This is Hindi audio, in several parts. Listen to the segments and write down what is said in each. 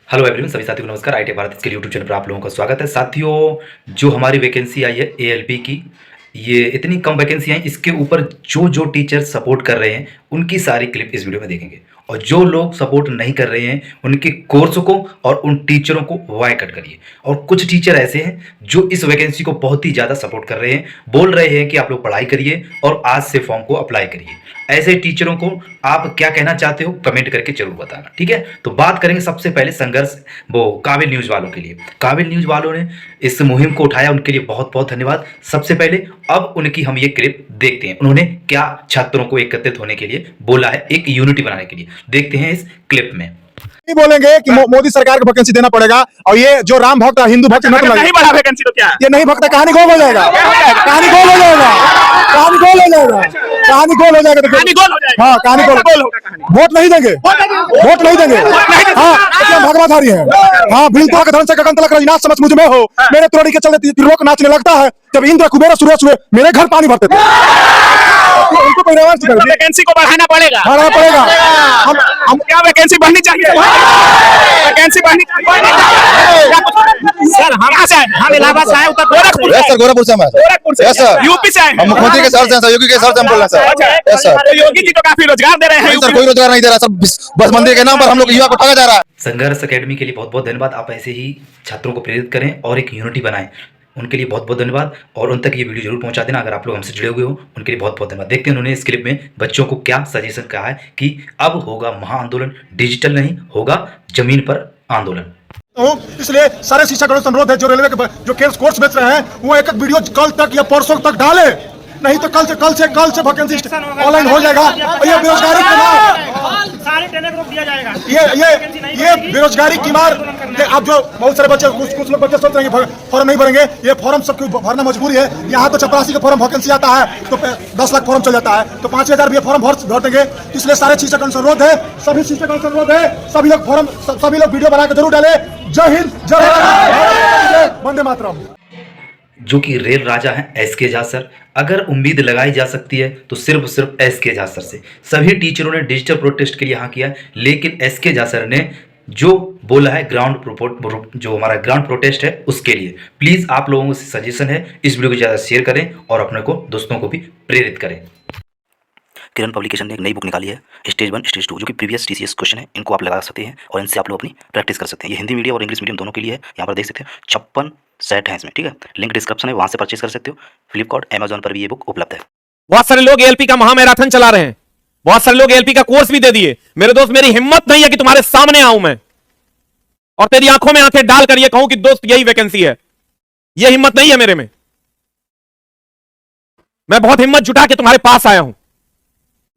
हेलो एवरीवन, सभी साथियों को नमस्कार। आईटी भारत के यूट्यूब चैनल पर आप लोगों का स्वागत है। साथियों, जो हमारी वैकेंसी आई है एएलपी की, ये इतनी कम वैकेंसी आई, इसके ऊपर जो जो टीचर सपोर्ट कर रहे हैं उनकी सारी क्लिप इस वीडियो में देखेंगे, और जो लोग सपोर्ट नहीं कर रहे हैं उनके कोर्स को और उन टीचरों को बॉयकॉट करिए। और कुछ टीचर ऐसे हैं जो इस वैकेंसी को बहुत ही ज़्यादा सपोर्ट कर रहे हैं, बोल रहे हैं कि आप लोग पढ़ाई करिए और आज से फॉर्म को अप्लाई करिए। ऐसे टीचरों को आप क्या कहना चाहते हो कमेंट करके जरूर बताना, ठीक है। तो बात करेंगे सबसे पहले संघर्ष वो काबिल न्यूज़ वालों के लिए। काबिल न्यूज़ वालों ने इस मुहिम को उठाया, उनके लिए बहुत बहुत धन्यवाद। सबसे पहले अब उनकी हम ये क्लिप देखते हैं, उन्होंने क्या छात्रों को एकत्रित होने के लिए बोला है, एक यूनिटी बनाने के लिए। देखते हैं इस क्लिप में। नहीं बोलेंगे कि मोदी सरकार को वैकेंसी देना पड़ेगा, और ये जो राम भक्त हिंदू भक्त नहीं बढ़ा वैकेंसी तो क्या है? ये नहीं भक्त, कहानी गोल हो जाएगा, कहानी गोल हो जाएगा, कहानी गोल हो जाएगा, कहानी गोल हो जाएगा, कहानी गोल हो जाएगा। हाँ कहानी गोल होगा। वोट नहीं देंगे, वोट नहीं देंगे। हाँ भगवाधारी है। हाँ बिल्कुल धन से गगन तलक रजनाथ समझ मुझ में हो, मेरे त्रोड़ी के चलते त्रिलोक नाचने लगता है। जब इंद्र कुबेर सूरज हुए मेरे घर पानी भरते थे। उनको पैदावार वैकेंसी को बढ़ाना पड़ेगा, बढ़ाना पड़ेगा। हम क्या वैकेंसी बढ़नी चाहिए, वैकेंसी बढ़नी चाहिए। सर हम से हम इलाहाबाद से आए, उत्तर गोरखपुर सर, गोरखपुर से, गोरखपुर से, सर यूपी से आए। हम मुख्यमंत्री के सर से, योगी के सर से हम बोल रहे हैं सर। Yes sir. तो योगी जी तो काफी रोजगार दे रहे हैं। सर कोई रोजगार नहीं दे रहा सर, बस मंदिर के नाम पर हम लोग युवा को ठगा जा रहा है। संघर्ष अकेडमी के लिए बहुत बहुत धन्यवाद। आप ऐसे ही छात्रों को प्रेरित करें और एक यूनिटी बनाएं, उनके लिए बहुत बहुत धन्यवाद। और उन तक ये वीडियो जरूर पहुंचा देना अगर आप लोग हमसे जुड़े हुए हो, उनके लिए बहुत बहुत धन्यवाद। देखते हैं उन्होंने इस क्लिप में बच्चों को क्या सजेशन कहा है कि अब होगा महाआंदोलन, डिजिटल नहीं होगा जमीन पर आंदोलन। इसलिए सारे शिक्षकों से अनुरोध है, जो रेलवे के जो कोर्स बेच रहे हैं वो एक वीडियो कल तक या परसों तक डाले, नहीं तो कल से वैकेंसी ऑनलाइन हो जाएगा। और ये बेरोजगारी की मार, सारे ट्रेनें रोक दिया जाएगा। ये बेरोजगारी की मार। अब जो बहुत सारे बच्चे, कुछ लोग बच्चे सोच रहे हैं फॉर्म नहीं भरेंगे, ये फॉर्म सबको भरना मजबूरी है। यहाँ तो 84 का फॉर्म वैकेंसी आता है तो 10 लाख फॉर्म चल जाता है, तो 5000 भी फॉर्म भर देंगे। इसलिए सारे शिक्षकों से अनुरोध है, सभी शिक्षकों से अनुरोध है, सभी लोग फॉर्म, सभी लोग वीडियो बना के जरूर डाले। जय हिंद, जय भारत, वंदे मातरम। जो कि रेल राजा हैं एसके झा सर, अगर उम्मीद लगाई जा सकती है तो सिर्फ एसके झा सर से। सभी टीचरों ने डिजिटल प्रोटेस्ट के लिए यहाँ किया, लेकिन एसके झा सर ने जो बोला है जो हमारा ग्राउंड प्रोटेस्ट है उसके लिए। प्लीज़ आप लोगों से सजेशन है, इस वीडियो को ज़्यादा शेयर करें और अपने को दोस्तों को भी प्रेरित करें। किरण पब्लिकेशन ने एक नई बुक निकाली है, स्टेज 1 स्टेज 2, जो कि प्रीवियस टीसीएस क्वेश्चन है, इनको आप लगा सकते हैं और इनसे आप लोग अपनी प्रैक्टिस कर सकते हैं। ये हिंदी मीडियम और इंग्लिश मीडियम दोनों के लिए है। यहाँ पर देख सकते हैं 56 सेट है इसमें, ठीक है। लिंक डिस्क्रिप्शन है, वहाँ से परचेज कर सकते हो। फ्लिपकार्ट, अमेजॉन पर भी ये बुक उपलब्ध है। बहुत सारे लोग एएलपी का महामैराथन चला रहे हैं, बहुत सारे लोग एएलपी का कोर्स भी दे दिए। मेरे दोस्त, मेरी हिम्मत नहीं है कि तुम्हारे सामने आऊं मैं और तेरी आंखों में आंखें डालकर ये कहूं कि दोस्त यही वैकेंसी है। ये हिम्मत नहीं है मेरे में। मैं बहुत हिम्मत जुटा के तुम्हारे पास आया हूं।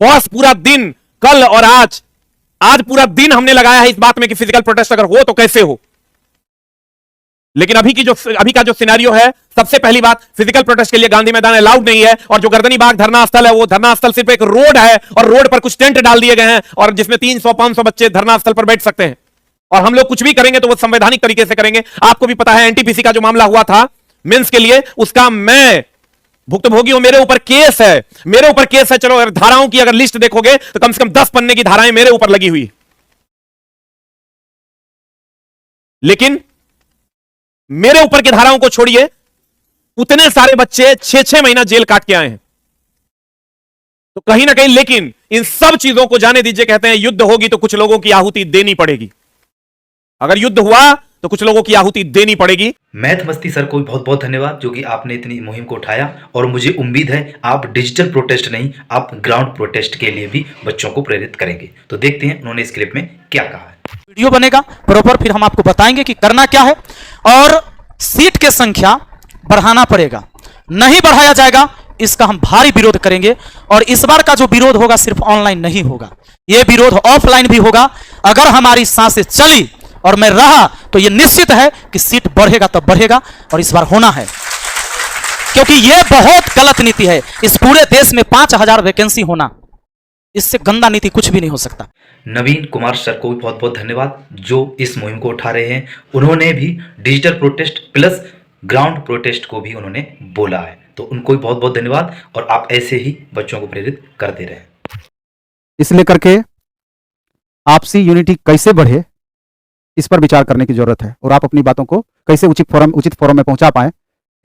बॉस, पूरा दिन कल और आज पूरा दिन हमने लगाया है इस बात में कि फिजिकल प्रोटेस्ट अगर हो तो कैसे हो। लेकिन अभी का जो सिनेरियो है, सबसे पहली बात, फिजिकल प्रोटेस्ट के लिए गांधी मैदान अलाउड नहीं है, और जो गर्दनी बाग धरना स्थल है वो धरना स्थल सिर्फ एक रोड है, और रोड पर कुछ टेंट डाल दिए गए हैं और जिसमें 300-500 बच्चे धरना स्थल पर बैठ सकते हैं। और हम लोग कुछ भी करेंगे तो वो संवैधानिक तरीके से करेंगे। आपको भी पता है एनटीपीसी का जो मामला हुआ था मेंस के लिए, उसका मैं भुक्तभोगी हूं। मेरे ऊपर केस है, चलो अगर धाराओं की अगर लिस्ट देखोगे तो कम से कम 10 पन्ने की धाराएं मेरे ऊपर लगी हुई। लेकिन मेरे ऊपर की धाराओं को छोड़िए, उतने सारे बच्चे 6-6 महीना जेल काट के आए हैं। तो कहीं ना कहीं, लेकिन इन सब चीजों को जाने दीजिए। कहते हैं युद्ध होगी तो कुछ लोगों की आहुति देनी पड़ेगी। अगर युद्ध हुआ तो कुछ लोगों की आहुति देनी पड़ेगी। मैथ मस्ती सर को भी बहुत बहुत धन्यवाद, जो कि आपने इतनी मुहिम को उठाया, और मुझे उम्मीद है आप डिजिटल प्रोटेस्ट नहीं, आप ग्राउंड प्रोटेस्ट के लिए भी बच्चों को प्रेरित करेंगे। तो देखते हैं उन्होंने इस क्लिप में क्या कहा है। वीडियो बनेगा प्रॉपर, फिर हम आपको बताएंगे कि करना क्या है। और सीट की संख्या बढ़ाना पड़ेगा, नहीं बढ़ाया जाएगा इसका हम भारी विरोध करेंगे। और इस बार का जो विरोध होगा सिर्फ ऑनलाइन नहीं होगा, यह विरोध ऑफलाइन भी होगा। अगर हमारी सांसें चली और मैं रहा तो यह निश्चित है कि सीट बढ़ेगा तब बढ़ेगा, और इस बार होना है, क्योंकि यह बहुत गलत नीति है। इस पूरे देश में 5000 वैकेंसी होना, इससे गंदा नीति कुछ भी नहीं हो सकता। नवीन कुमार सर को भी बहुत बहुत धन्यवाद, जो इस मुहिम को उठा रहे हैं। उन्होंने भी digital protest plus ground protest को भी उन्होंने बोला है, तो उनको भी बहुत बहुत धन्यवाद। और आप ऐसे ही बच्चों को प्रेरित करते रहें। इसलिए करके आपसी यूनिटी कैसे बढ़े, इस पर विचार करने की जरूरत है और आप अपनी बातों को कैसे उचित फोरम में पहुंचा पाए,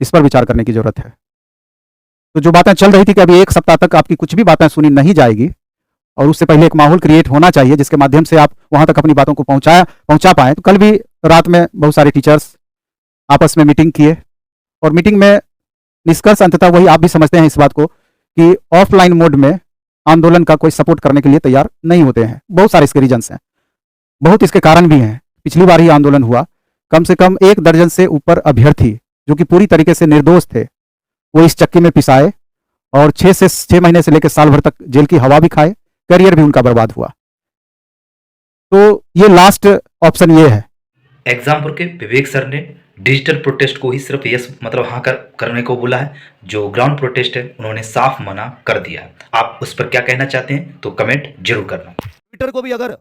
इस पर विचार करने की जरूरत है। तो जो बातें चल रही थी कि अभी एक सप्ताह तक आपकी कुछ भी बातें सुनी नहीं जाएगी और उससे पहले एक माहौल क्रिएट होना चाहिए जिसके माध्यम से आप वहां तक अपनी बातों को पहुंचा पाए, तो कल भी रात में बहुत सारे टीचर्स आपस में मीटिंग किए और मीटिंग में निष्कर्ष अंततः वही आप भी समझते हैं इस बात को कि ऑफलाइन मोड में आंदोलन का कोई सपोर्ट करने के लिए तैयार नहीं होते हैं। बहुत सारे इसके रीजंस हैं, बहुत इसके कारण भी हैं। पिछली बार ही आंदोलन हुआ, कम से कम 1 दर्जन से ऊपर अभ्यर्थी जो कि पूरी तरीके से निर्दोष थे वो इस चक्की में पिसाए और 6 महीने से लेकर साल भर तक जेल की हवा भी खाए, करियर भी उनका बर्बाद हुआ। तो ये लास्ट ऑप्शन ये है। एग्जामपुर के विवेक सर ने डिजिटल प्रोटेस्ट को ही सिर्फ यस मतलब हाँ करने को बोला है, जो ग्राउंड प्रोटेस्ट है उन्होंने साफ मना कर दिया है। आप उस पर क्या कहना चाहते हैं तो कमेंट जरूर करना। ट्विटर को भी अगर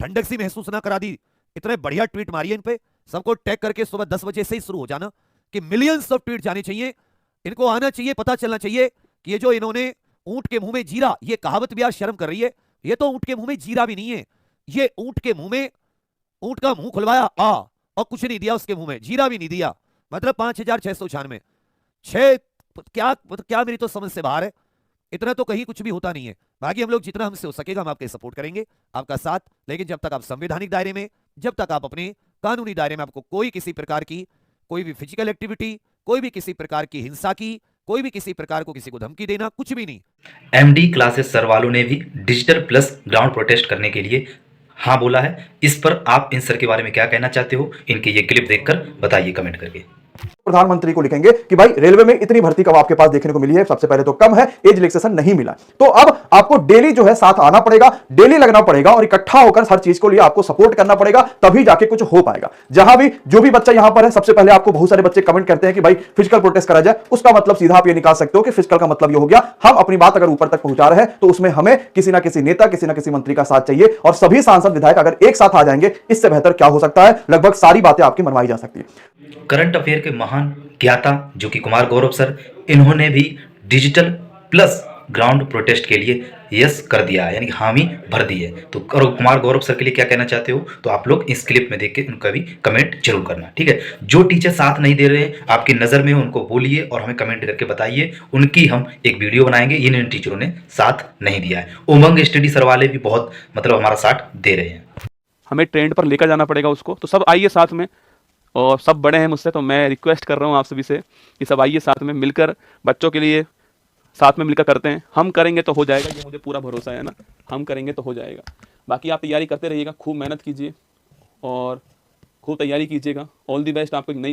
ठंडक सी महसूस ना करा दी, इतने बढ़िया ट्वीट मारिए इन पे, सबको टैग करके सुबह 10 बजे से ही शुरू हो जाना कि मिलियंस ऑफ ट्वीट जाने चाहिए, इनको आना चाहिए, पता चलना चाहिए कि ये जो इन्होंने ऊंट के मुंह में जीरा, ये कहावत भी आज शर्म कर रही है। ये तो ऊंट के मुंह में जीरा भी नहीं है, ये ऊंट के मुंह में ऊंट का मुंह खुलवाया और कुछ नहीं दिया उसके मुंह में, जीरा भी नहीं दिया, मतलब 5696 क्या मेरी तो समझ से बाहर है। इतना तो कहीं कुछ भी होता नहीं है। बाकी हम लोग जितना हमसे हो सकेगा हम आपके सपोर्ट करेंगे, आपका साथ, लेकिन जब तक आप संवैधानिक दायरे में, जब तक आप अपने कानूनी दायरे में, आपको कोई किसी प्रकार की कोई भी फिजिकल एक्टिविटी, कोई भी किसी प्रकार की हिंसा की, कोई भी किसी प्रकार को किसी को धमकी देना, कुछ भी नहीं। एमडी क्लासेस सर वालों ने भी डिजिटल प्लस ग्राउंड प्रोटेस्ट करने के लिए हाँ बोला है। इस पर आप इन सर के बारे में क्या कहना चाहते हो, इनके ये क्लिप देखकर बताइए कमेंट करके। प्रधानमंत्री को लिखेंगे कि भाई रेलवे में इतनी भर्ती कब आपके पास देखने को मिली है, सबसे पहले तो कम है, एज रिलैक्सेशन नहीं मिला, तो अब आपको डेली जो है साथ आना पड़ेगा, डेली लगना पड़ेगा और इकट्ठा होकर हर चीज को लिए आपको सपोर्ट करना पड़ेगा, तभी जाके कुछ हो पाएगा। जहां भी जो भी बच्चा यहां पर है, सबसे पहले आपको बहुत सारे बच्चे कमेंट करते हैं कि भाई फिजिकल प्रोटेस्ट करा जाए, उसका मतलब सीधा आप ये निकाल सकते हो कि फिजिकल का मतलब ये हो गया हम अपनी बात अगर ऊपर तक पहुंचा रहे हैं तो उसमें हमें किसी ना किसी नेता, किसी ना किसी मंत्री का साथ चाहिए और सभी सांसद विधायक अगर एक साथ आ जाएंगे, इससे बेहतर क्या हो सकता है, लगभग सारी बातें आपकी मनवाई जा सकती है। करंट अफेयर के महान ज्ञाता जो कि कुमार गौरव सर, इन्होंने भी डिजिटल प्लस ग्राउंड प्रोटेस्ट के लिए यस कर दिया है, यानी कि हामी भर दी है। तो कुमार गौरव सर के लिए क्या कहना चाहते हो तो आप लोग इस क्लिप में देख के उनका भी कमेंट जरूर करना, ठीक है। जो टीचर साथ नहीं दे रहे हैं आपकी नज़र में उनको बोलिए और हमें कमेंट करके बताइए, उनकी हम एक वीडियो बनाएंगे। इन टीचरों ने साथ नहीं दिया है। उमंग स्टडी सर वाले भी बहुत मतलब हमारा साथ दे रहे हैं। हमें ट्रेंड पर लेकर जाना पड़ेगा उसको, तो सब आइए साथ में, और सब बड़े हैं मुझसे, तो मैं रिक्वेस्ट कर रहा हूँ आप सभी से कि सब आइए साथ में मिलकर बच्चों के लिए साथ में मिलकर करते हैं। हम करेंगे तो हो जाएगा, ये मुझे पूरा भरोसा है ना, हम करेंगे तो हो जाएगा। बाकी आप तैयारी करते रहिएगा, खूब मेहनत कीजिए और खूब तैयारी कीजिएगा। All the best. आपको एक नई